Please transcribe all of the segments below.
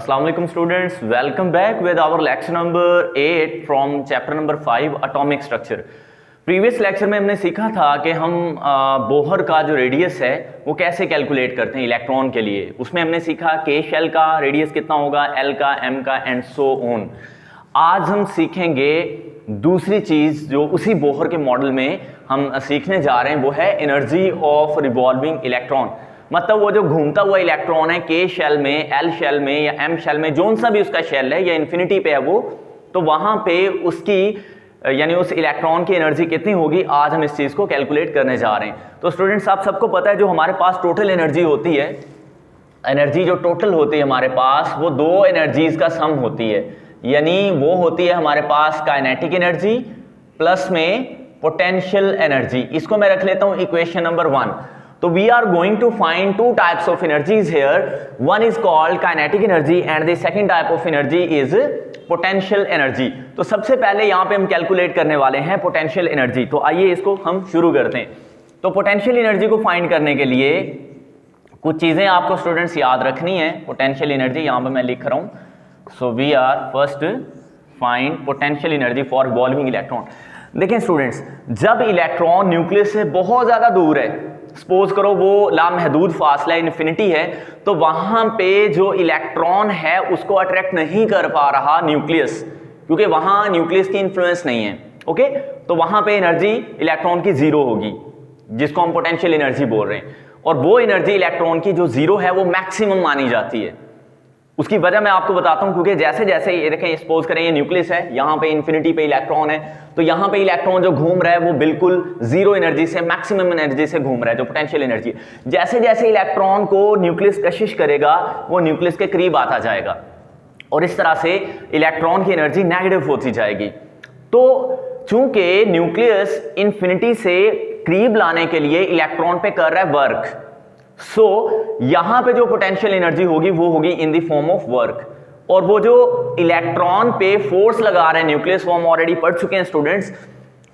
अस्सलाम वालेकुम students, welcome back with our lecture number 8 from chapter number 5 atomic structure. Previous lecture में हमने सीखा था कि हम बोहर का जो रेडियस है वो कैसे कैलकुलेट करते हैं इलेक्ट्रॉन के लिए। उसमें हमने सीखा के शेल का रेडियस कितना होगा, एल का, एम का एंड सो ऑन। आज हम सीखेंगे दूसरी चीज़ जो उसी बोहर के मॉडल में हम सीखने जा रहे हैं, वो है एनर्जी ऑफ रिवॉल्विंग इलेक्ट्रॉन। मतलब वो जो घूमता हुआ इलेक्ट्रॉन है के शेल में, एल शेल में या एम शेल में, जोन सा भी उसका शेल है या इन्फिनिटी पे है वो, तो वहां पे उसकी यानी उस इलेक्ट्रॉन की एनर्जी कितनी होगी, आज हम इस चीज को कैलकुलेट करने जा रहे हैं। तो स्टूडेंट्स, आप सबको पता है जो हमारे पास टोटल एनर्जी होती है, एनर्जी जो टोटल होती है हमारे पास, वो दो एनर्जीज का सम होती है। यानी वो होती है हमारे पास काइनेटिक एनर्जी प्लस में पोटेंशियल एनर्जी। इसको मैं रख लेता हूं इक्वेशन नंबर 1। तो we are going to find two types of energies here. One is called kinetic energy and the second type of energy is potential energy. तो सबसे पहले यहाँ पे हम कैलकुलेट करने वाले हैं पोटेंशियल एनर्जी। तो आइए इसको हम शुरू करते हैं। तो पोटेंशियल एनर्जी को फाइंड करने के लिए कुछ चीजें आपको स्टूडेंट्स याद रखनी है। पोटेंशियल एनर्जी यहाँ पे मैं लिख रहा हूँ। So we are first find potential energy for revolving electron. देखें स्टूडेंट्स, जब इलेक्ट्रॉन न्यूक्लियस से बहुत ज्यादा दूर है, सपोज करो वो लामहदूद फासला इन्फिनिटी है, तो वहां पे जो इलेक्ट्रॉन है उसको अट्रैक्ट नहीं कर पा रहा न्यूक्लियस, क्योंकि वहां न्यूक्लियस की इन्फ्लुएंस नहीं है। ओके, तो वहां पे एनर्जी इलेक्ट्रॉन की जीरो होगी, जिसको हम पोटेंशियल एनर्जी बोल रहे हैं। और वो एनर्जी इलेक्ट्रॉन की जो जीरो है वो मैक्सिमम मानी जाती है। उसकी वजह मैं आपको बताता हूं, क्योंकि जैसे जैसे ये देखें, सपोज करें ये न्यूक्लियस है, यहाँ पे इन्फिनिटी पे इलेक्ट्रॉन है, तो यहाँ पे इलेक्ट्रॉन जो घूम रहा है वो बिल्कुल जीरो एनर्जी से मैक्सिमम एनर्जी से घूम रहा है, जो पोटेंशियल एनर्जी। जैसे जैसे इलेक्ट्रॉन को न्यूक्लियस कशिश करेगा वो न्यूक्लियस के करीब आता जाएगा और इस तरह से इलेक्ट्रॉन की एनर्जी नेगेटिव होती जाएगी। तो चूंकि न्यूक्लियस इन्फिनिटी से करीब लाने के लिए इलेक्ट्रॉन पे कर रहा है वर्क, सो यहां पे जो पोटेंशियल एनर्जी होगी वो होगी in the form of work. और वो जो इलेक्ट्रॉन पे फोर्स लगा रहे हैं न्यूक्लियस, वो हम ऑलरेडी पढ़ चुके हैं स्टूडेंट्स।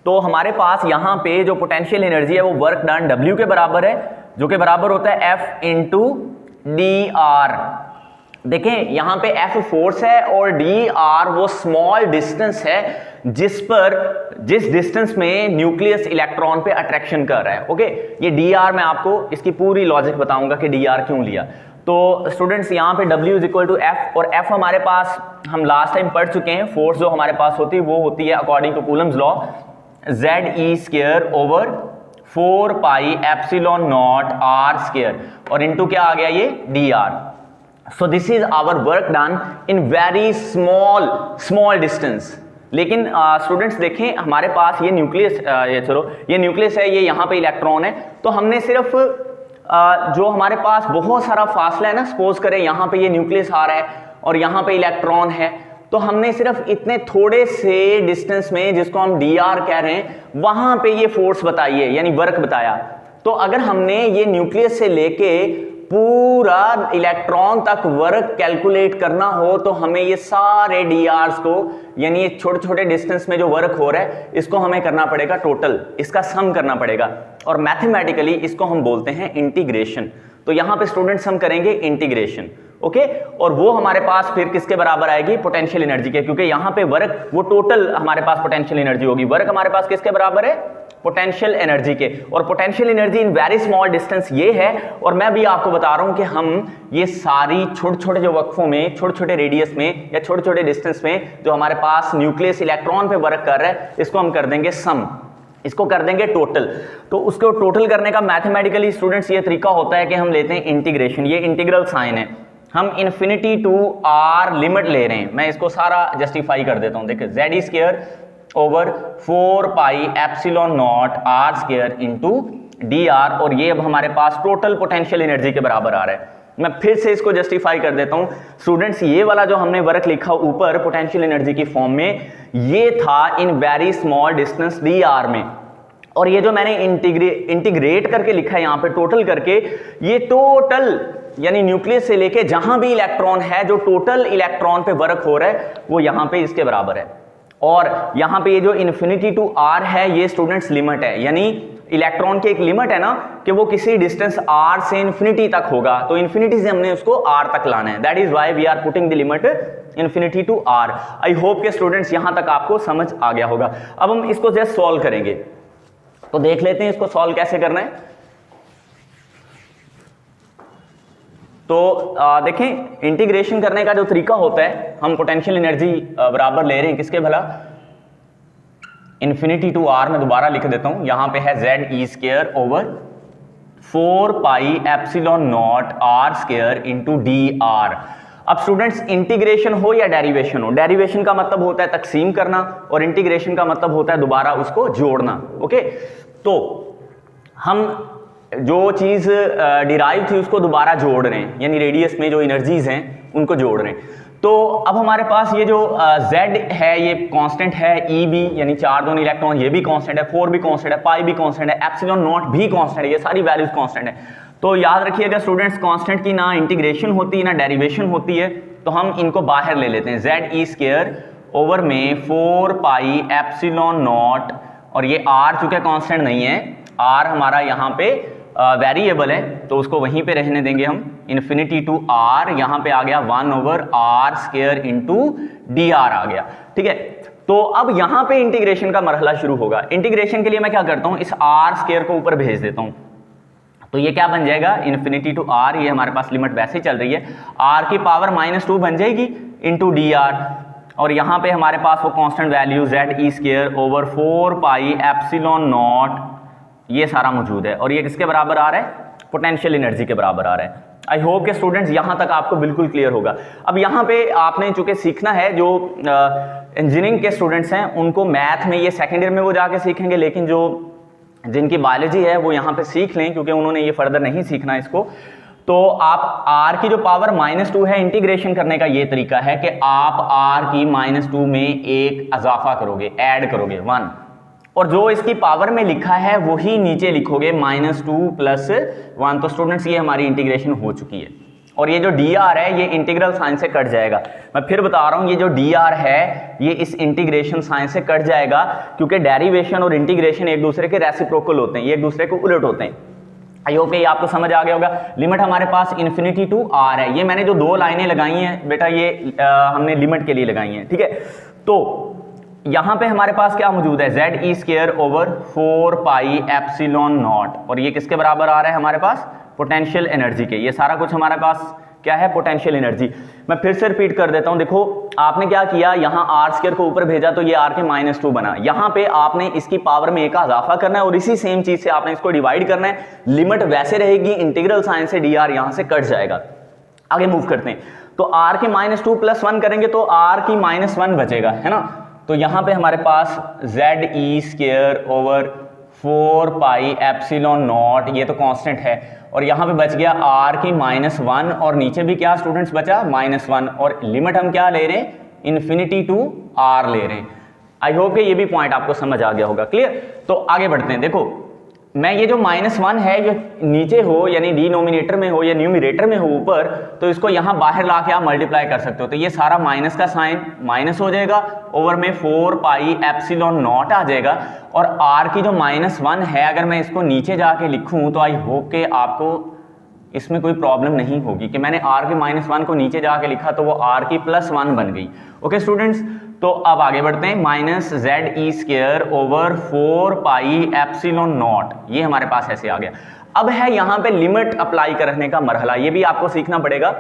तो हमारे पास यहां पे जो पोटेंशियल एनर्जी है वो वर्क डन W के बराबर है, जो कि बराबर होता है F इंटू DR। देखें यहां पे F फोर्स है और DR वो स्मॉल डिस्टेंस है जिस डिस्टेंस में न्यूक्लियस इलेक्ट्रॉन पे अट्रैक्शन कर रहा है। ओके, ये DR मैं आपको इसकी पूरी लॉजिक बताऊंगा कि DR क्यों लिया। तो स्टूडेंट्स, यहाँ पे W is equal to F, और F हमारे पास हम लास्ट टाइम पढ़ चुके हैं। फोर्स जो हमारे पास होती है वो होती है according to Coulomb's law ZE square over 4 pi epsilon naught R square, और इनटू क्या आ गया ये DR। So this is our work done in very small distance. लेकिन स्टूडेंट्स देखें, हमारे पास ये न्यूक्लियस ये न्यूक्लियस है, ये यहाँ पे इलेक्ट्रॉन है। तो हमने सिर्फ जो हमारे पास बहुत सारा फासला है ना, सपोज करें यहाँ पे ये न्यूक्लियस आ रहा है और यहाँ पे इलेक्ट्रॉन है, तो हमने सिर्फ इतने थोड़े से डिस्टेंस में, जिसको हम DR कह रहे हैं, वहां पे ये फोर्स बताई है, यानी वर्क बताया। तो अगर हमने ये न्यूक्लियस से लेके पूरा इलेक्ट्रॉन तक वर्क कैलकुलेट करना हो, तो हमें ये सारे DRs को, यानी ये छोटे छोटे डिस्टेंस में जो वर्क हो रहा है, इसको हमें करना पड़ेगा टोटल, इसका सम करना पड़ेगा, और मैथमेटिकली इसको हम बोलते हैं इंटीग्रेशन। तो यहां पे स्टूडेंट्स हम करेंगे इंटीग्रेशन। ओके, और वो हमारे पास फिर किसके बराबर आएगी, पोटेंशियल एनर्जी के, क्योंकि यहां पे वर्क वो टोटल हमारे पास पोटेंशियल एनर्जी होगी। वर्क हमारे पास किसके बराबर है, पोटेंशियल एनर्जी के। और potential energy in very small distance ये है, और मैं भी आपको बता रहा हूं कि हम ये सारी छोटे छोटे जो वक्फों में, छोटे छोटे रेडियस में या छोटे छोटे डिस्टेंस में जो हमारे पास न्यूक्लियस इलेक्ट्रॉन पे वर्क कर रहा है, इसको हम कर देंगे सम, इसको कर देंगे टोटल। तो उसको टोटल करने का मैथमेटिकली स्टूडेंट्स ये तरीका होता है कि हम लेते हैं इंटीग्रेशन। ये इंटीग्रल साइन है, हम इन्फिनिटी टू R लिमिट ले रहे हैं। मैं इसको सारा जस्टिफाई कर देता हूं। देखिए ZE square over 4 pi epsilon naught R square into DR, और ये अब हमारे पास टोटल पोटेंशियल एनर्जी के बराबर आ रहा है। मैं फिर से इसको जस्टिफाई कर देता हूं स्टूडेंट्स। ये वाला जो हमने वर्क लिखा ऊपर पोटेंशियल एनर्जी की फॉर्म में, ये था इन वेरी स्मॉल डिस्टेंस DR में, और ये जो मैंने इंटीग्रेट करके लिखा है यहाँ पे टोटल करके, ये टोटल यानी न्यूक्लियस से लेके जहां भी इलेक्ट्रॉन है, जो टोटल इलेक्ट्रॉन पे वर्क हो रहा है, वो यहाँ पे इसके बराबर है। और यहाँ पे ये जो इन्फिनिटी टू आर है ये स्टूडेंट्स लिमिट है, यानी इलेक्ट्रॉन की एक लिमिट है ना कि वो किसी डिस्टेंस r से इन्फिनिटी तक होगा, तो इन्फिनिटी से हमने उसको r तक लाना है। That is why we are putting the limit infinity to r। I hope के स्टूडेंट्स यहां तक आपको समझ आ गया होगा। अब हम इसको जस्ट सॉल्व करेंगे, तो देख लेते हैं इसको सॉल्व कैसे करना है। तो देखें इंटीग्रेशन करने का जो तरीका होता है, हम पोटेंशियल एनर्जी बराबर ले रहे हैं किसके भला, इन्फिनिटी टू आर में दोबारा लिख देता हूं, यहां पे है Z E square over 4 pi epsilon naught R square into D R. अब स्टूडेंट्स इंटीग्रेशन हो या डेरिवेशन हो, डेरिवेशन का मतलब होता है तकसीम करना और इंटीग्रेशन का मतलब होता है दोबारा उसको जोड़ना। ओके, तो हम जो चीज डिराइव थी उसको दोबारा जोड़ रहे हैं, यानी रेडियस में जो एनर्जीज हैं उनको जोड़ रहे हैं। तो अब हमारे पास ये जो Z है ये कांस्टेंट है, E भी यानी 4 दोनों इलेक्ट्रॉन ये भी कांस्टेंट है, 4 भी कांस्टेंट है, पाई भी कांस्टेंट है, एप्सिलॉन नॉट भी कांस्टेंट है, ये सारी वैल्यूज कांस्टेंट है। तो याद रखिएगा स्टूडेंट्स, कांस्टेंट की ना इंटीग्रेशन होती है ना डेरिवेशन होती है, तो हम इनको बाहर ले लेते हैं। जेड ई स्क्वायर ओवर में 4 पाई एप्सिलॉन नॉट, और ये R चूंकि कांस्टेंट नहीं है, R हमारा यहाँ पे वेरिएबल है तो उसको वहीं पे रहने देंगे हम, इन्फिनिटी टू R, यहाँ पे आ गया 1 over R square into D R आ गया। ठीक है, तो अब यहाँ पे इंटीग्रेशन का मरहला शुरू होगा। इंटीग्रेशन के लिए मैं क्या करता हूँ, इस R स्क्वायर को ऊपर भेज देता हूँ, तो ये क्या बन जाएगा, इन्फिनिटी टू R, ये हमारे पास लिमिट वैसे ही चल रही है, R की पावर -2 बन जाएगी इंटू डी आर, और यहाँ पे हमारे पास वो constant value Z E square over 4 pi epsilon naught ये सारा मौजूद है, और ये किसके बराबर आ रहा है, पोटेंशियल एनर्जी के बराबर आ रहा है। आई होप के स्टूडेंट्स यहां तक आपको बिल्कुल क्लियर होगा। अब यहाँ पे आपने चूंकि सीखना है, जो इंजीनियरिंग के स्टूडेंट्स हैं उनको मैथ में ये सेकेंड ईयर में वो जाके सीखेंगे, लेकिन जो जिनकी बायोलॉजी है वो यहाँ पे सीख लें क्योंकि उन्होंने ये फर्दर नहीं सीखना इसको। तो आप R की जो पावर -2 है, इंटीग्रेशन करने का ये तरीका है कि आप R की -2 में एक इजाफा करोगे, ऐड करोगे 1, और जो इसकी पावर में लिखा है वही नीचे लिखोगे -2 + 1। तो स्टूडेंट्स ये हमारी इंटीग्रेशन हो चुकी है, और ये जो dr है ये इंटीग्रल साइन से कट जाएगा। मैं फिर बता रहा हूँ, ये जो dr है ये इस इंटीग्रेशन साइन से कट जाएगा, क्योंकि डेरिवेशन और इंटीग्रेशन एक दूसरे के रेसिप्रोकल होते हैं, ये एक दूसरे को उलट होते हैं। आई होप ये आपको समझ आ गया होगा। लिमिट हमारे पास इन्फिनिटी टू R है, ये मैंने जो 2 लाइनें लगाई हैं बेटा ये हमने लिमिट के लिए लगाई हैं। ठीक है, तो यहां पे हमारे पास क्या मौजूद है, Z E square over 4 pi epsilon not, और ये किसके बराबर आ रहा है हमारे पास, पोटेंशियल एनर्जी के। ये सारा कुछ हमारे पास क्या है, पोटेंशियल एनर्जी। मैं फिर से रिपीट कर देता हूं, देखो आपने क्या किया, यहाँ R स्क्वायर को ऊपर भेजा तो ये R के -2 बना, यहाँ पे आपने इसकी पावर में एक का इजाफा करना है और इसी सेम चीज से आपने इसको डिवाइड करना है। लिमिट वैसे रहेगी, इंटीग्रल साइन से dr यहां से कट जाएगा। आगे मूव करते हैं, तो R के -2 + 1 करेंगे तो R की -1 बचेगा, है ना। तो यहाँ पे हमारे पास Z E square over 4 pi epsilon naught, ये तो कांस्टेंट है, और यहाँ पे बच गया R की -1, और नीचे भी क्या स्टूडेंट्स बचा -1, और लिमिट हम क्या ले रहे हैं, इन्फिनिटी टू R ले रहे हैं। आई होप कि ये भी पॉइंट आपको समझ आ गया होगा, क्लियर। तो आगे बढ़ते हैं, देखो मैं ये जो -1 है ये नीचे हो यानी डिनोमिनेटर में हो या न्यूमरेटर में हो ऊपर, तो इसको यहाँ बाहर ला के आप मल्टीप्लाई कर सकते हो, तो ये सारा माइनस का साइन माइनस हो जाएगा, ओवर में 4 पाई एप्सिलॉन नॉट आ जाएगा, और R की जो -1 है अगर मैं इसको नीचे जाके लिखूं तो आई होप के आपको इसमें कोई प्रॉब्लम नहीं होगी कि मैंने R के -1 को नीचे जाके लिखा तो वो R की +1 बन गई। ओके स्टूडेंट्स, तो अब आगे बढ़ते हैं, -Z E square over 4 pi epsilon naught, ये हमारे पास ऐसे आ गया। अब है यहाँ पे लिमिट अप्लाई करने का मरहला, ये भी आपको सीखना पड़ेगा।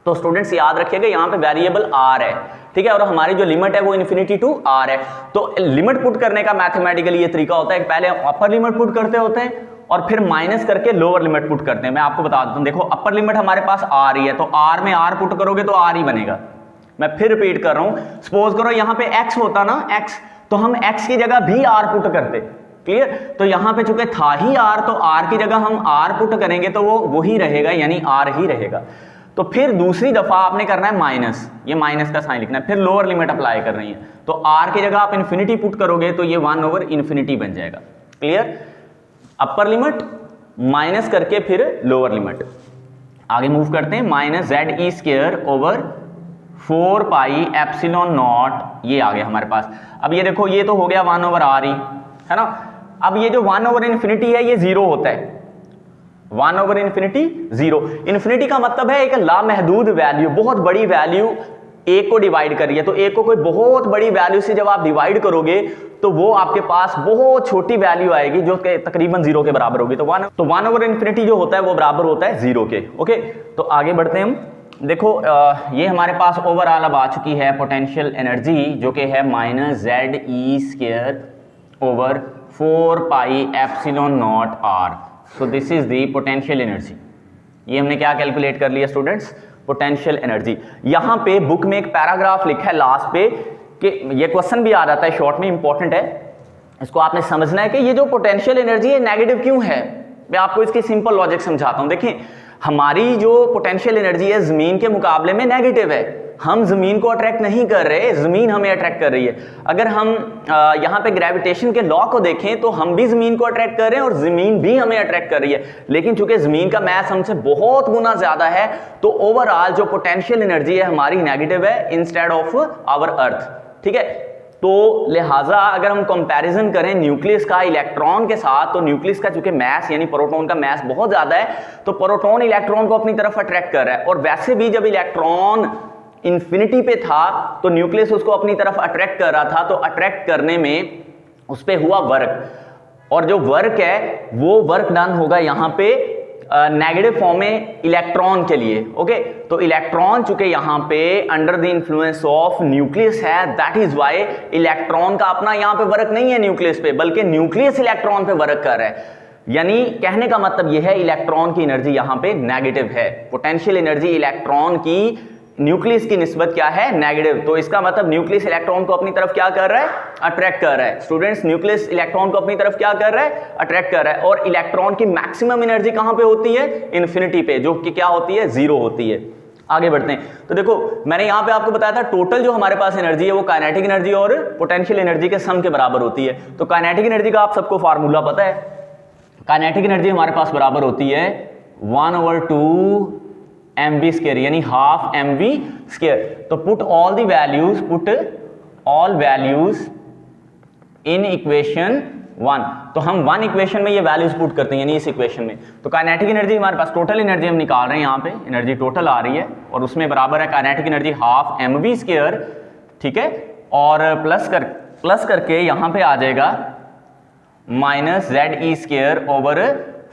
तो स्टूडेंट्स याद रखिएगा यहाँ पे वेरिएबल R है, ठीक है, और हमारी जो लिमिट है वो इन्फिनिटी टू R है। तो लिमिट पुट करने का मैथमेटिकली ये तरीका होता है, पहले अपर लिमिट पुट करते होते हैं और फिर माइनस करके लोअर लिमिट पुट करते हैं। मैं आपको बता देता हूँ, देखो अपर लिमिट हमारे पास R ही है, तो R में R पुट करोगे तो R ही बनेगा। मैं फिर रिपीट कर रहा हूं, सपोज करो यहाँ पे x होता ना x, तो हम x की जगह भी R पुट करते, क्लियर। तो यहाँ पे चूंकि था ही R, तो R की जगह हम R पुट करेंगे तो वो वही रहेगा, यानी R ही रहेगा। तो फिर दूसरी दफा आपने करना है माइनस, ये माइनस का साइन लिखना है, फिर लोअर लिमिट अप्लाई कर रही है, तो R की जगह आप इन्फिनिटी पुट करोगे तो ये 1 ओवर इन्फिनिटी बन जाएगा, क्लियर। अपर लिमिट माइनस करके फिर लोअर लिमिट। आगे मूव करते हैं, -Z E square over 4 pi epsilon naught, ये आ गया हमारे पास। अब ये देखो ये तो हो गया 1/r ही, है ना। अब ये जो 1/∞ है ये 0 होता है, 1/∞ 0। इन्फिनिटी का मतलब है एक लामहदूद वैल्यू, बहुत बड़ी वैल्यू एक को डिवाइड कर रही है। तो एक को कोई बहुत बड़ी वैल्यू से जब आप डिवाइड करोगे तो वो आपके पास बहुत छोटी वैल्यू आएगी जो कि तकरीबन 0 के बराबर होगी। तो 1/∞ जो होता है वो बराबर होता है 0 के। ओके, तो आगे बढ़ते हैं हम। देखो ये हमारे पास ओवरऑल अब आ चुकी है पोटेंशियल एनर्जी जो कि है -ZE² over 4 pi epsilon naught r। So this is the potential energy. ये हमने क्या कैलकुलेट कर लिया स्टूडेंट्स, पोटेंशियल एनर्जी। यहां पे बुक में एक पैराग्राफ लिखा है लास्ट पे कि ये क्वेश्चन भी आ जाता है शॉर्ट में, इंपॉर्टेंट है, इसको आपने समझना है कि ये जो पोटेंशियल एनर्जी है नेगेटिव क्यों है। मैं आपको इसकी सिंपल लॉजिक समझाता हूं। देखिए हमारी जो पोटेंशियल एनर्जी है जमीन के मुकाबले में नेगेटिव है, हम जमीन को अट्रैक्ट नहीं कर रहे, जमीन हमें अट्रैक्ट कर रही है। अगर हम यहाँ पे ग्रेविटेशन के लॉ को देखें तो हम भी जमीन को अट्रैक्ट कर रहे हैं और जमीन भी हमें अट्रैक्ट कर रही है, लेकिन चूंकि जमीन का मैस हमसे बहुत गुना ज्यादा है तो ओवरऑल जो पोटेंशियल एनर्जी है हमारी नेगेटिव है इंस्टेड ऑफ आवर अर्थ। ठीक है, तो लिहाजा अगर हम कंपैरिजन करें न्यूक्लियस का इलेक्ट्रॉन के साथ, तो न्यूक्लियस का चूंकि मैस यानी प्रोटॉन का मैस बहुत ज्यादा है तो प्रोटॉन इलेक्ट्रॉन को अपनी तरफ अट्रैक्ट कर रहा है। और वैसे भी जब इलेक्ट्रॉन इन्फिनिटी पे था तो न्यूक्लियस उसको अपनी तरफ अट्रैक्ट कर रहा था, तो अट्रैक्ट करने में उस पे हुआ वर्क, और जो वर्क है वो वर्क डन होगा यहाँ पे नेगेटिव फॉर्म में इलेक्ट्रॉन के लिए। ओके, तो इलेक्ट्रॉन चूंकि यहाँ पे under the influence of nucleus है, दैट इज व्हाई इलेक्ट्रॉन का अपना यहाँ पे वर्क नहीं है न्यूक्लियस पे, बल्कि न्यूक्लियस इलेक्ट्रॉन पे वर्क कर रहा है। यानी कहने का मतलब यह है इलेक्ट्रॉन की एनर्जी यहाँ पे नेगेटिव है, पोटेंशियल एनर्जी इलेक्ट्रॉन की न्यूक्लियस की निस्बत क्या है, नेगेटिव। तो इसका मतलब न्यूक्लियस इलेक्ट्रॉन को अपनी तरफ क्या कर रहा है, अट्रैक्ट कर रहा है। स्टूडेंट्स, न्यूक्लियस इलेक्ट्रॉन को अपनी तरफ क्या कर रहा है, अट्रैक्ट कर रहा है। और इलेक्ट्रॉन की मैक्सिमम एनर्जी कहां पे होती है, इन्फिनिटी पे, जो कि क्या होती है, 0 होती है। आगे बढ़ते हैं। तो देखो मैंने यहां पे आपको बताया था टोटल जो हमारे पास एनर्जी है वो काइनेटिक एनर्जी और पोटेंशियल एनर्जी के सम के बराबर होती है। तो काइनेटिक एनर्जी का आप सबको फार्मूला पता है, काइनेटिक एनर्जी हमारे पास बराबर होती है 1/2 mv² यानी हाफ mv²। तो put all values in equation 1। तो हम 1 इक्वेशन में ये वैल्यूज पुट करते हैं यानी इस इक्वेशन में। तो काइनेटिक एनर्जी हमारे पास टोटल एनर्जी हम निकाल रहे हैं, यहाँ पे एनर्जी टोटल आ रही है और उसमें बराबर है काइनेटिक एनर्जी हाफ mv²। ठीक है, और प्लस करके यहाँ पे आ जाएगा -ZE² over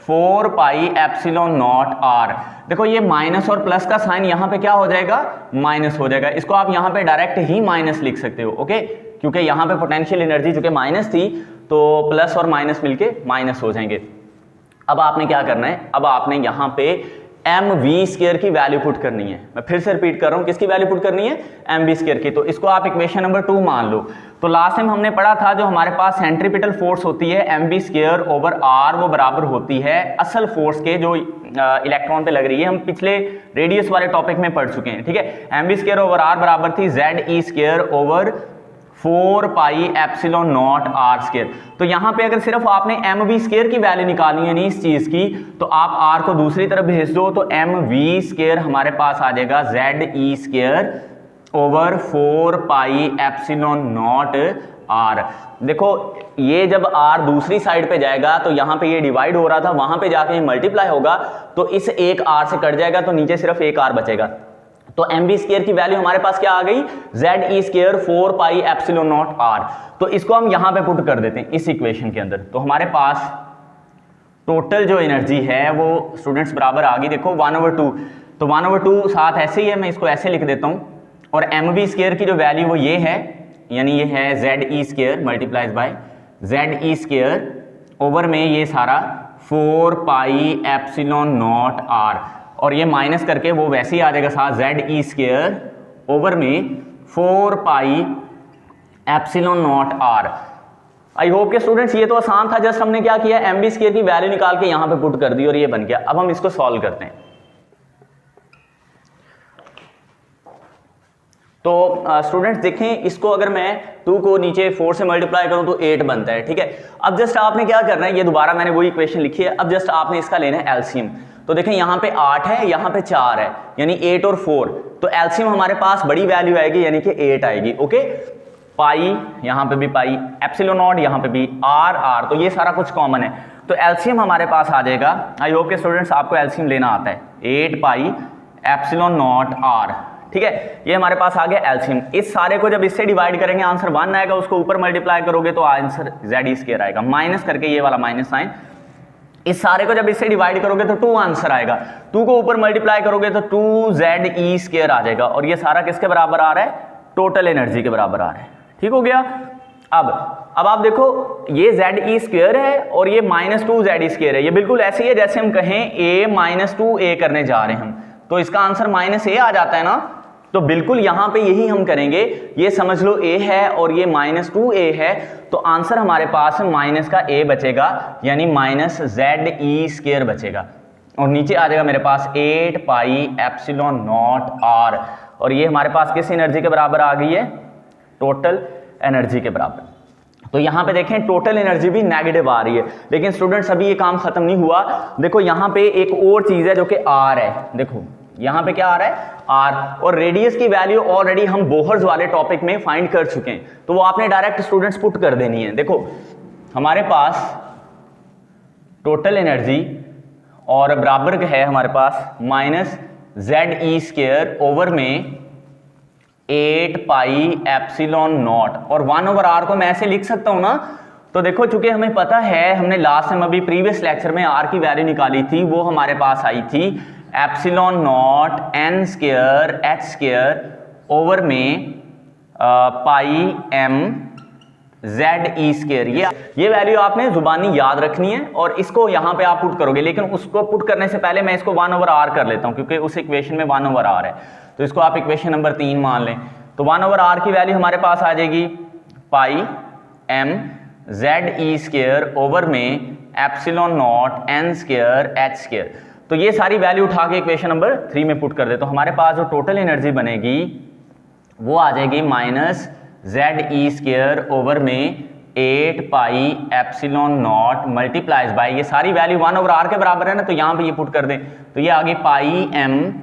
4 pi epsilon naught r। देखो ये माइनस और प्लस का साइन यहाँ पे क्या हो जाएगा, माइनस हो जाएगा। इसको आप यहाँ पे डायरेक्ट ही माइनस लिख सकते हो। ओके, क्योंकि यहाँ पे पोटेंशियल एनर्जी चूंकि माइनस थी तो प्लस और माइनस मिलके माइनस हो जाएंगे। अब आपने क्या करना है, अब आपने यहाँ पे mv² की वैल्यू पुट करनी है। मैं फिर से रिपीट कर रहा हूँ, किसकी वैल्यू पुट करनी है, mv² की। तो इसको आप इक्वेशन नंबर 2 मान लो। तो लास्ट टाइम हमने पढ़ा था जो हमारे पास सेंट्रीपिटल फोर्स होती है mv² ओवर r, वो बराबर होती है असल फोर्स के जो इलेक्ट्रॉन पे लग रही है। हम पिछले रेडियस वाले टॉपिक में पढ़ चुके हैं। ठीक है, mv² ओवर r बराबर थी ZE² over 4 pi epsilon not r²। तो यहाँ पे अगर सिर्फ आपने mv² की वैल्यू निकालनी है नहीं इस चीज की, तो आप r को दूसरी तरफ भेज दो तो mv² हमारे पास आ जाएगा ZE² over 4 pi epsilon naught r। देखो ये जब r दूसरी साइड पे जाएगा तो यहाँ पे ये डिवाइड हो रहा था, वहां पे जाके ये मल्टीप्लाई होगा तो इस एक r से कट जाएगा तो नीचे सिर्फ एक r बचेगा। तो mv² की वैल्यू हमारे पास क्या आ गई, ZE² 4 pi epsilon naught r। तो इसको हम यहां पे पुट कर देते हैं इस इक्वेशन के अंदर। तो हमारे पास टोटल जो एनर्जी है वो स्टूडेंट्स बराबर आ गई, देखो 1/2। तो 1/2 साथ ऐसे ही है, मैं इसको ऐसे लिख देता हूं। और mv² की जो वैल्यू वो ये है, यानी ये है ZE² multiplies bye ZE² over में ये सारा 4 पाई एप्सिलॉन नॉट r, और ये माइनस करके वो वैसे ही आ जाएगा साथ ZE² ओवर में 4 pi epsilon naught r। I hope के स्टूडेंट्स ये तो आसान था, जस्ट हमने क्या किया, mv² की वैल्यू निकाल के यहां पे पुट कर दी और ये बन गया। अब हम इसको सॉल्व करते हैं। तो स्टूडेंट्स देखें, इसको अगर मैं 2 को नीचे 4 से मल्टीप्लाई करूं तो 8 बनता है, ठीक है। अब जस्ट आपने क्या करना है, ये दोबारा मैंने वही इक्वेशन लिखी है, अब जस्ट आपने इसका लेना है एलसीएम। तो देखें यहाँ पे 8 है, यहाँ पे 4 है, यानी 8 और 4, तो एलसीएम हमारे पास बड़ी वैल्यू आएगी, यानी कि 8 आएगी। ओके, पाई, यहाँ पे भी पाई, एप्सिलॉन नॉट यहाँ पे भी, आर आर, तो ये सारा कुछ कॉमन है, तो एलसीएम हमारे पास आ जाएगा। आई होप के स्टूडेंट्स आपको एलसीएम लेना आता है, 8 पाई एप्सिलॉन नॉट आर, ठीक है। ये हमारे पास आ गया एलसीएम। इस सारे को जब इससे डिवाइड करेंगे आंसर 1 आएगा, उसको ऊपर मल्टीप्लाई करोगे तो आंसर जेड स्क्वायर आएगा, माइनस करके ये वाला माइनस साइन। इस सारे को जब इससे डिवाइड करोगे तो 2 आंसर आएगा, 2 को ऊपर मल्टीप्लाई करोगे तो 2ZE स्क्वायर आ जाएगा, और ये सारा किसके बराबर आ रहा है, टोटल एनर्जी के बराबर आ रहा है, ठीक हो गया। अब आप देखो, ये ZE स्क्वायर है और ये -2ZE स्क्वायर है, ये बिल्कुल ऐसे ही है जैसे हम कहें a -2a करने जा रहे हैं हम, तो इसका आंसर -a आ जाता है ना। तो बिल्कुल यहां पे यही हम करेंगे, ये समझ लो a है और ये -2a है, तो आंसर हमारे पास माइनस का a बचेगा, यानी -ZE स्क्वायर बचेगा, और नीचे आ जाएगा मेरे पास 8 पाई एप्सिलॉन नॉट r, और ये हमारे पास किस एनर्जी के बराबर आ गई है, टोटल एनर्जी के बराबर। तो यहाँ पे देखें टोटल एनर्जी भी नेगेटिव आ रही है, लेकिन स्टूडेंट्स अभी ये काम खत्म नहीं हुआ। देखो यहाँ पे एक और चीज है जो कि r है, देखो यहाँ पे क्या आ रहा है, r, और रेडियस की वैल्यू ऑलरेडी हम बोहर्स वाले टॉपिक में फाइंड कर चुके हैं, तो वो आपने डायरेक्ट स्टूडेंट्स पुट कर देनी है। देखो हमारे पास टोटल एनर्जी और बराबर है हमारे पास -ZE स्क्वायर ओवर में 8 पाई एप्सिलॉन नॉट, और 1/r को मैं ऐसे लिख सकता हूं ना। तो देखो चूंकि हमें पता है, हमने लास्ट टाइम अभी प्रीवियस लेक्चर में r की वैल्यू निकाली थी, वो हमारे पास आई थी epsilon not n square h square over में पाई m ZE स्क्वायर। ये वैल्यू आपने जुबानी याद रखनी है और इसको यहाँ पे आप पुट करोगे, लेकिन उसको पुट करने से पहले मैं इसको 1/r कर लेता हूँ, क्योंकि उस इक्वेशन में 1/r है, तो इसको आप इक्वेशन नंबर 3 मान लें। तो 1/r की वैल्यू हमारे पास आ जाएगी पाई m ZE स्क्वायर ओवर में epsilon not n square h square. तो ये सारी वैल्यू उठा के इक्वेशन नंबर 3 में पुट कर दे, तो हमारे पास जो टोटल एनर्जी बनेगी वो आ जाएगी -ZE स्क्वायर ओवर में 8 पाई एप्सिलॉन नॉट मल्टीप्लाइज बाई, ये सारी वैल्यू 1/r के बराबर है ना, तो यहाँ पे ये पुट कर दें, तो ये आ गई पाई m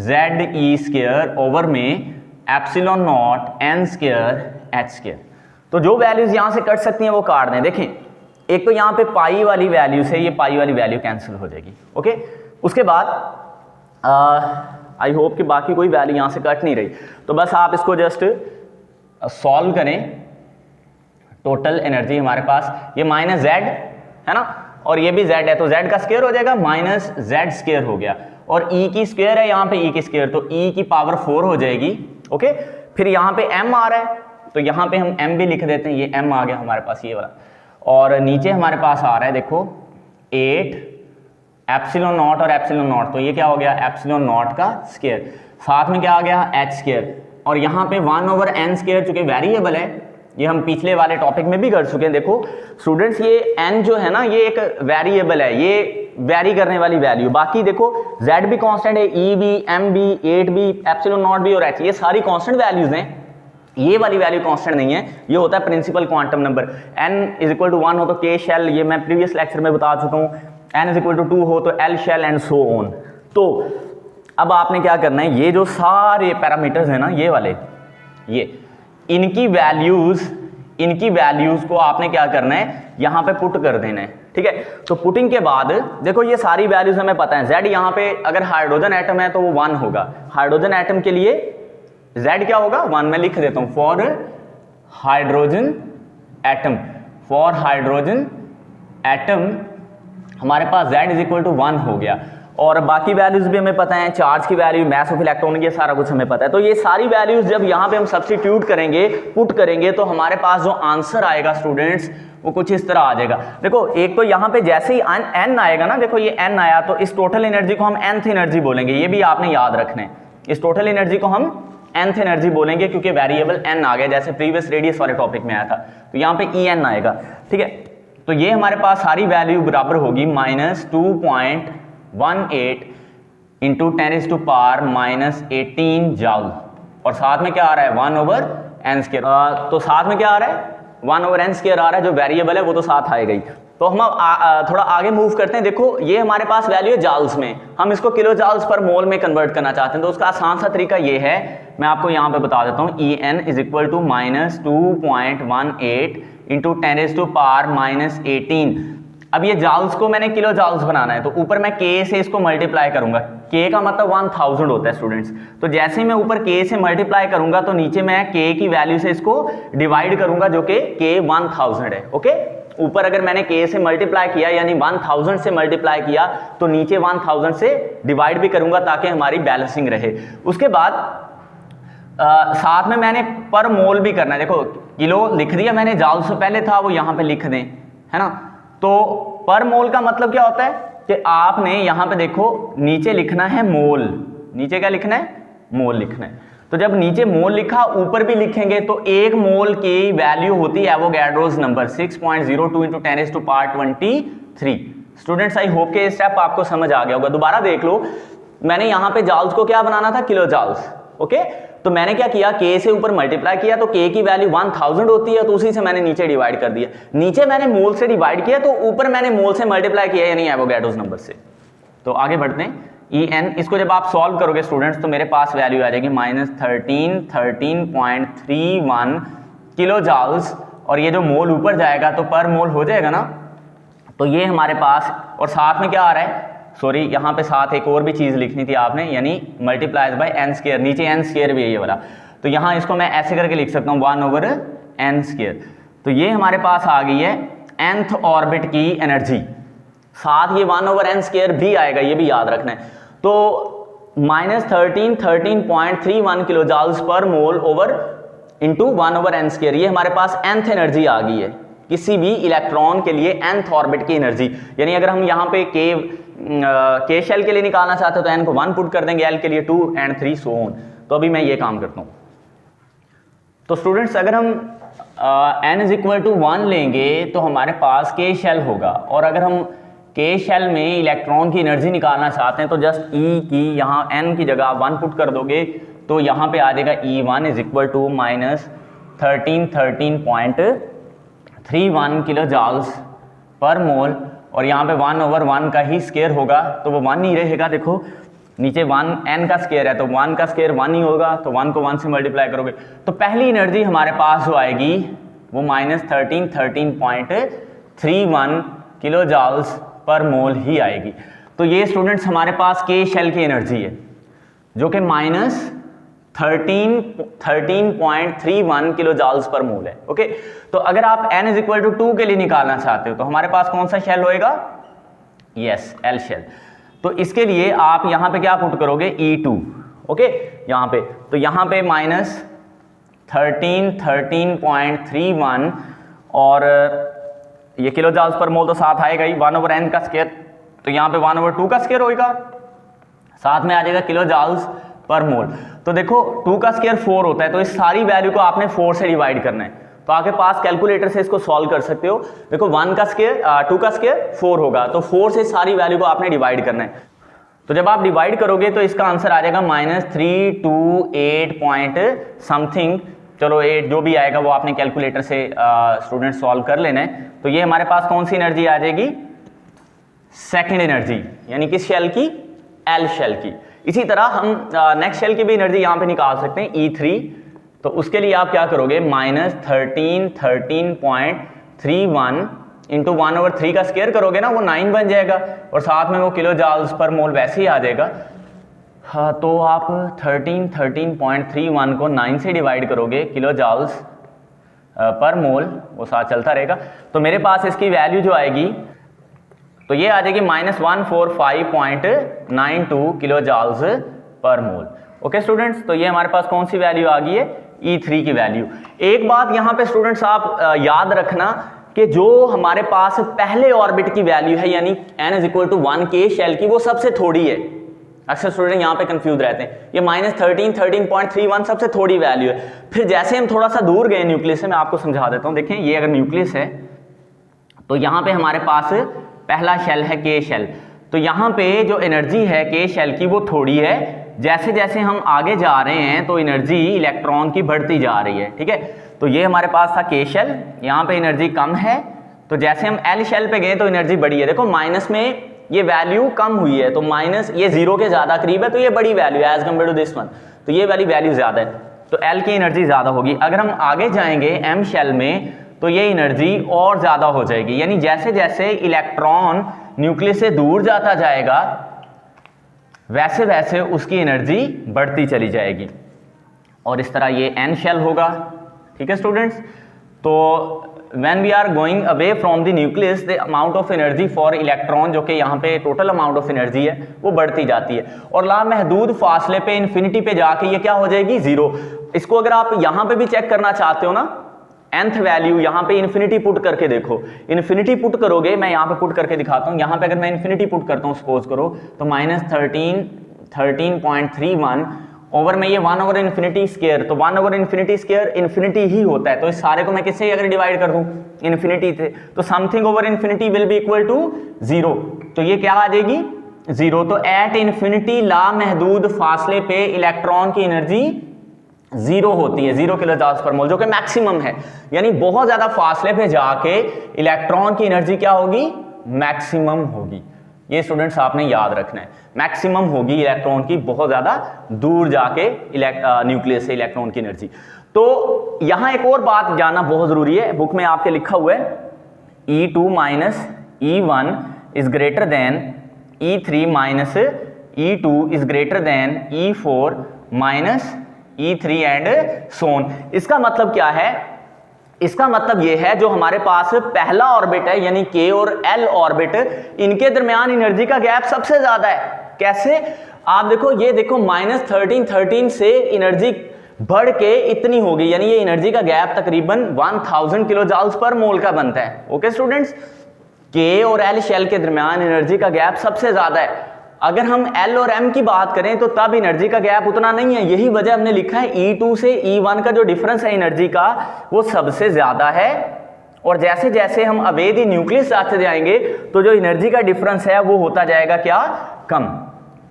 ZE स्क्वायर ओवर में epsilon not n square h square. तो जो वैल्यूज यहाँ से कट सकती हैं वो काट दें। देखें एक तो यहाँ पे पाई वाली वैल्यू से ये पाई वाली वैल्यू कैंसिल हो जाएगी, ओके। उसके बाद आई होप कि बाकी कोई वैल्यू यहाँ से कट नहीं रही, तो बस आप इसको जस्ट सॉल्व करें। टोटल एनर्जी हमारे पास ये -z है ना, और ये भी z है, तो z का स्क्वायर हो जाएगा -z स्क्वायर हो गया, और e की स्क्वायर है यहाँ पे, e की स्क्वायर, तो e की पावर 4 हो जाएगी, ओके। फिर यहाँ पे m आ रहा है, तो यहाँ पे हम m भी लिख देते हैं, ये m आ गया हमारे पास ये वाला, और नीचे हमारे पास आ रहा है देखो 8 एप्सिलॉन नॉट और एप्सिलॉन नॉट, तो ये क्या हो गया, एप्सिलॉन नॉट का स्क्वायर, साथ में क्या आ गया h स्क्वायर, और यहाँ पे 1/n स्क्वायर चूंकि वेरिएबल है, ये हम पिछले वाले टॉपिक में भी कर चुके हैं। देखो स्टूडेंट्स ये n जो है ना, ये एक वेरिएबल है, ये वेरी करने वाली वैल्यू, बाकी देखो z भी कांस्टेंट है, e भी, m भी, 8 भी, एप्सिलॉन नॉट भी और h, ये सारी कांस्टेंट वैल्यूज हैं, ये वाली वैल्यू कांस्टेंट नहीं है, ये होता है प्रिंसिपल क्वांटम नंबर। n = 1 हो तो k शेल, ये मैं प्रीवियस लेक्चर में बता चुका हूँ, n = 2 हो तो l shell and so on. तो अब आपने क्या करना है, ये जो सारे पैरामीटर्स हैं ना, ये वाले, ये इनकी वैल्यूज को आपने क्या करना है, यहाँ पे पुट कर देना है, ठीक है। तो पुटिंग के बाद देखो ये सारी वैल्यूज हमें पता है, z यहाँ पे अगर हाइड्रोजन एटम है तो वो 1 होगा, हाइड्रोजन एटम के लिए z क्या होगा 1, मैं लिख देता हूँ, for hydrogen atom, for hydrogen atom हमारे पास z = 1 हो गया, और बाकी वैल्यूज भी हमें पता है, चार्ज की वैल्यू, मास ऑफ इलेक्ट्रॉन, ये सारा कुछ हमें पता है। तो ये सारी वैल्यूज जब यहाँ पे हम सब्स्टिट्यूट करेंगे, पुट करेंगे, तो हमारे पास जो आंसर आएगा स्टूडेंट्स वो कुछ इस तरह आ जाएगा। देखो एक तो यहाँ पे जैसे ही n आएगा ना, देखो ये n आया, तो इस टोटल एनर्जी को हम nth एनर्जी बोलेंगे, ये भी आपने याद रखना है, इस टोटल एनर्जी को हम nth एनर्जी बोलेंगे, क्योंकि वेरिएबल n आ गया, जैसे प्रीवियस रेडियस वाले टॉपिक में आया था, तो यहाँ पे En आएगा, ठीक है। तो ये हमारे पास सारी वैल्यू बराबर होगी -2.18 × 10⁻⁻18 जूल, और साथ में क्या आ रहा है 1/n²। तो साथ में क्या आ रहा है 1/n² आ रहा है, जो वेरिएबल है वो तो साथ आएगा ही। तो हम थोड़ा आगे मूव करते हैं। देखो ये हमारे पास वैल्यू है जाउल्स में, हम इसको किलो जाउल्स पर मोल में कन्वर्ट करना चाहते हैं। तो उसका आसान सा तरीका ये है, मैं आपको यहाँ पे बता देता हूँ। En = -2.18 into 10⁻⁻18। अब ये जाउल्स को मैंने किलो जाउल्स बनाना है, तो ऊपर मैं k से इसको मल्टीप्लाई करूंगा। k का मतलब 1000 होता है स्टूडेंट्स। तो जैसे ही मैं ऊपर k से मल्टीप्लाई करूंगा तो नीचे मैं k की वैल्यू से इसको डिवाइड करूंगा, जो कि k 1000 है। ओके, ऊपर अगर मैंने k से मल्टीप्लाई किया यानी 1000 से मल्टीप्लाई किया, तो नीचे 1000 से डिवाइड भी करूंगा ताकि हमारी बैलेंसिंग रहे। उसके बाद साथ में मैंने पर मोल भी करना है। देखो किलो लिख दिया मैंने, जाउल से पहले था वो यहाँ पे लिख दें, है ना। तो पर मोल का मतलब क्या होता है कि आपने यहाँ पे देखो नीचे लिखना है मोल, नीचे क्या लिखना है, मोल लिखना है। तो जब नीचे मोल लिखा ऊपर भी लिखेंगे तो एक मोल की वैल्यू होती है Avogadro's number 6.02 into 10⁻23। Students I hope के स्टेप आपको समझ आ गया होगा। दोबारा देख लो, मैंने यहाँ पे जाउल्स को क्या बनाना था, किलो जाउल्स। ओके, तो मैंने क्या किया, k से ऊपर मल्टीप्लाई किया तो k की वैल्यू 1000 होती है, तो उसी से मैंने नीचे डिवाइड कर दिया। नीचे मैंने मोल से डिवाइड किया तो ऊपर मैंने मोल से मल्टीप्लाई किया, यानी एवोगैड्रोस नंबर से। तो आगे बढ़ते हैं। En इसको जब आप सॉल्व करोगे स्टूडेंट्स तो मेरे पास वैल्यू आ जाएगी -13.31 किलो जाउल्स, और ये जो मोल ऊपर जाएगा तो पर मोल हो जाएगा ना। तो ये हमारे पास, और साथ में क्या आ रहा है, सॉरी यहाँ पे साथ एक और भी चीज लिखनी थी आपने, यानी मल्टीप्लाइज बाय n², नीचे n² भी है ये वाला। तो यहाँ इसको मैं ऐसे करके लिख सकता हूँ 1/n²। तो ये हमारे पास आ गई है nth ऑर्बिट की एनर्जी, साथ ये 1/n² भी आएगा, ये भी याद रखना है। तो -13.31 किलो जाउल्स पर मोल ओवर इंटू 1/n², ये हमारे पास nth एनर्जी आ गई है किसी भी इलेक्ट्रॉन के लिए, nth ऑर्बिट की एनर्जी। यानी अगर हम यहाँ पे k शेल के लिए निकालना चाहते हो तो n को 1 पुट कर देंगे, l के लिए 2 and 3 so on। तो अभी मैं ये काम करता हूँ। तो स्टूडेंट्स अगर हम n = 1 लेंगे तो हमारे पास k शेल होगा, और अगर हम k शेल में इलेक्ट्रॉन की एनर्जी निकालना चाहते हैं तो जस्ट E की यहाँ n की जगह 1 पुट कर दोगे, तो यहाँ पे आ जाएगा E1 = -13.31 किलो जाउल्स पर मोल, और यहाँ पे 1/1 का ही स्क्वायर होगा, तो वो 1 ही रहेगा। देखो नीचे 1 n का स्क्वायर है तो 1 का स्क्वायर 1 ही होगा, तो 1 को 1 से मल्टीप्लाई करोगे तो पहली एनर्जी हमारे पास जो आएगी वो -13.31 किलो जाउल्स पर मोल ही आएगी। तो ये स्टूडेंट्स हमारे पास k शेल की एनर्जी है, जो कि -13.31 किलो जाउल्स पर मोल है। ओके, तो अगर आप n = 2 के लिए निकालना चाहते हो तो हमारे पास कौन सा शेल होएगा, यस L शेल। तो इसके लिए आप यहाँ पे क्या पुट करोगे, E2। ओके, यहाँ पे तो यहाँ पे -13.31 और ये किलो जाउल्स पर मोल तो साथ आएगा ही, 1/n का स्क्वायर, तो यहाँ पे 1/2 का स्क्वायर होएगा, साथ में आ जाएगा किलो जाउल्स पर मोल। तो देखो 2 का स्क्वायर 4 होता है, तो इस सारी वैल्यू को आपने 4 से डिवाइड करना है। तो आपके पास कैलकुलेटर से इसको सॉल्व कर सकते हो। देखो 1 का स्क्वायर 2 का स्क्वायर 4 होगा, तो 4 से सारी वैल्यू को आपने डिवाइड करना है। तो जब आप डिवाइड करोगे तो इसका आंसर आ जाएगा -328 पॉइंट समथिंग। चलो 8 जो भी आएगा वो आपने कैलकुलेटर से स्टूडेंट सॉल्व कर लेना है। तो ये हमारे पास कौन सी एनर्जी आ जाएगी, सेकंड एनर्जी, यानी कि शेल की, एल शेल की। इसी तरह हम नेक्स्ट शेल की भी एनर्जी यहाँ पे निकाल सकते हैं, E3। तो उसके लिए आप क्या करोगे, -13.31 इंटू 1/3 का स्क्वायर करोगे ना, वो 9 बन जाएगा, और साथ में वो किलो जाउल्स पर मोल वैसे ही आ जाएगा। हाँ, तो आप 13.31 को 9 से डिवाइड करोगे, किलो जाउल्स पर मोल वो साथ चलता रहेगा। तो मेरे पास इसकी वैल्यू जो आएगी तो ये आ जाएगी -145.92 किलो जाउल्स पर मोल। ओके स्टूडेंट्स, तो ये हमारे पास कौन सी वैल्यू आ गई है, E3 की वैल्यू। एक बात यहाँ पे स्टूडेंट्स आप याद रखना कि जो हमारे पास पहले ऑर्बिट की वैल्यू है, यानी n = 1 k शेल की, वो सबसे थोड़ी है। अक्सर स्टूडेंट यहाँ पे कंफ्यूज रहते हैं, ये -13.31 सबसे थोड़ी वैल्यू है। फिर जैसे हम थोड़ा सा दूर गए न्यूक्लियस से, मैं आपको समझा देता हूँ। देखें, ये अगर न्यूक्लियस है तो यहाँ पे हमारे पास पहला शेल है k शेल, तो यहाँ पे जो एनर्जी है k शेल की वो थोड़ी है, जैसे जैसे हम आगे जा रहे हैं तो एनर्जी इलेक्ट्रॉन की बढ़ती जा रही है, ठीक है। तो ये हमारे पास था K शेल, यहाँ पे एनर्जी कम है, तो जैसे हम L शेल पे गए तो एनर्जी बढ़ी है। देखो माइनस में ये वैल्यू कम हुई है, तो माइनस ये 0 के ज्यादा करीब है, तो ये बड़ी वैल्यू है as compare to this one, तो ये वाली वैल्यू ज्यादा है, तो L की एनर्जी ज्यादा होगी। अगर हम आगे जाएंगे M शेल में तो ये एनर्जी और ज्यादा हो जाएगी, यानी जैसे जैसे इलेक्ट्रॉन न्यूक्लियस से दूर जाता जाएगा वैसे वैसे उसकी एनर्जी बढ़ती चली जाएगी, और इस तरह ये N शेल होगा, ठीक है स्टूडेंट्स। तो when we are going away from the nucleus the amount of energy for electron, जो कि यहाँ पे टोटल अमाउंट ऑफ एनर्जी है वो बढ़ती जाती है, और लामहदूद फासले पे इन्फिनिटी पे जाके ये क्या हो जाएगी, 0। इसको अगर आप यहाँ पे भी चेक करना चाहते हो ना, nth वैल्यू यहाँ पे इन्फिनिटी पुट करके देखो, इन्फिनिटी पुट करोगे, मैं यहाँ पे पुट करके दिखाता हूँ। यहाँ पे अगर मैं इन्फिनिटी पुट करता हूँ सपोज करो, तो -13.31 ओवर में ये 1 ओवर इन्फिनिटी स्क्वायर, तो 1 ओवर इन्फिनिटी स्क्वायर इन्फिनिटी ही होता है, तो इस सारे को मैं किससे अगर डिवाइड कर दूं, इन्फिनिटी से, तो something over infinity will be equal to 0, तो ये क्या आ जाएगी 0। तो एट इन्फिनिटी लामहदूद फासले पे इलेक्ट्रॉन की एनर्जी 0 होती है, 0 किलो जूल पर मोल, जो कि मैक्सिमम है, यानी बहुत ज्यादा फासले पे जाके इलेक्ट्रॉन की एनर्जी क्या होगी, मैक्सिमम होगी। ये स्टूडेंट्स आपने याद रखना है, मैक्सिमम होगी इलेक्ट्रॉन की बहुत ज्यादा दूर जाके न्यूक्लियस से इलेक्ट्रॉन की एनर्जी। तो यहां एक और बात जानना बहुत जरूरी है, बुक में आपके लिखा हुआ है E2 minus E1 is greater than E3 minus E2 is greater than E4 minus E3 and so on. इसका मतलब क्या है, इसका मतलब यह है जो हमारे पास पहला ऑर्बिट है यानी K और L ऑर्बिट, इनके दरमियान एनर्जी का गैप सबसे ज्यादा है। कैसे, आप देखो, ये देखो -13 से एनर्जी बढ़ के इतनी होगी, यानी ये एनर्जी का गैप तकरीबन 1000 किलो जूल पर मोल का बनता है। ओके स्टूडेंट्स, K और L शेल के दरमियान एनर्जी का गैप सबसे ज्यादा है। अगर हम L और M की बात करें तो तब एनर्जी का गैप उतना नहीं है, यही वजह हमने लिखा है E2 से E1 का जो डिफरेंस है एनर्जी का वो सबसे ज्यादा है, और जैसे जैसे हम अवे द न्यूक्लियस आते जाएंगे तो जो एनर्जी का डिफरेंस है वो होता जाएगा क्या, कम।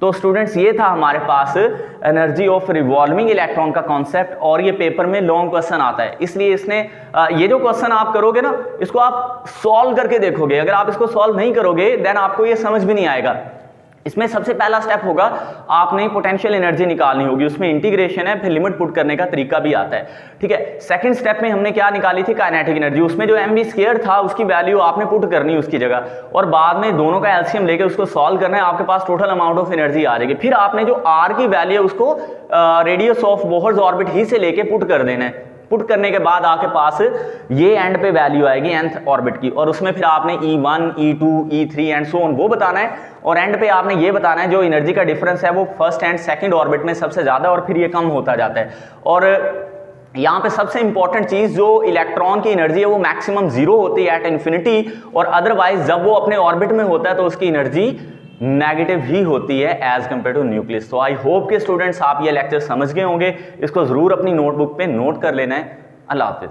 तो स्टूडेंट्स ये था हमारे पास एनर्जी ऑफ रिवॉल्विंग इलेक्ट्रॉन का कॉन्सेप्ट, और ये पेपर में लॉन्ग क्वेश्चन आता है, इसलिए इसने ये जो क्वेश्चन आप करोगे ना इसको आप सॉल्व करके देखोगे। अगर आप इसको सॉल्व नहीं करोगे देन आपको ये समझ भी नहीं आएगा। इसमें सबसे पहला स्टेप होगा आपने पोटेंशियल एनर्जी निकालनी होगी, उसमें इंटीग्रेशन है, फिर लिमिट पुट करने का तरीका भी आता है, ठीक है। सेकंड स्टेप में हमने क्या निकाली थी, काइनेटिक एनर्जी, उसमें जो mv² था उसकी वैल्यू आपने पुट करनी है उसकी जगह, और बाद में दोनों का एलसीएम लेके उसको सॉल्व करना है, आपके पास टोटल अमाउंट ऑफ एनर्जी आ जाएगी। फिर आपने जो r की वैल्यू है उसको रेडियस ऑफ बोहर्स ऑर्बिट ही से लेके पुट कर देना है। पुट करने के बाद आपके पास ये एंड पे वैल्यू आएगी nth ऑर्बिट की, और उसमें फिर आपने E1, E2, E3 and so on वो बताना है, और एंड पे आपने ये बताना है जो एनर्जी का डिफरेंस है वो फर्स्ट एंड सेकंड ऑर्बिट में सबसे ज्यादा, और फिर ये कम होता जाता है। और यहाँ पे सबसे इंपॉर्टेंट चीज, जो इलेक्ट्रॉन की एनर्जी है वो मैक्सिमम 0 होती है एट इन्फिनिटी, और अदरवाइज जब वो अपने ऑर्बिट में होता है तो उसकी एनर्जी नेगेटिव ही होती है एज कंपेयर टू न्यूक्लियस। तो आई होप के स्टूडेंट्स आप ये लेक्चर समझ गए होंगे, इसको जरूर अपनी नोटबुक पे नोट कर लेना है। अल्लाह हाफिज।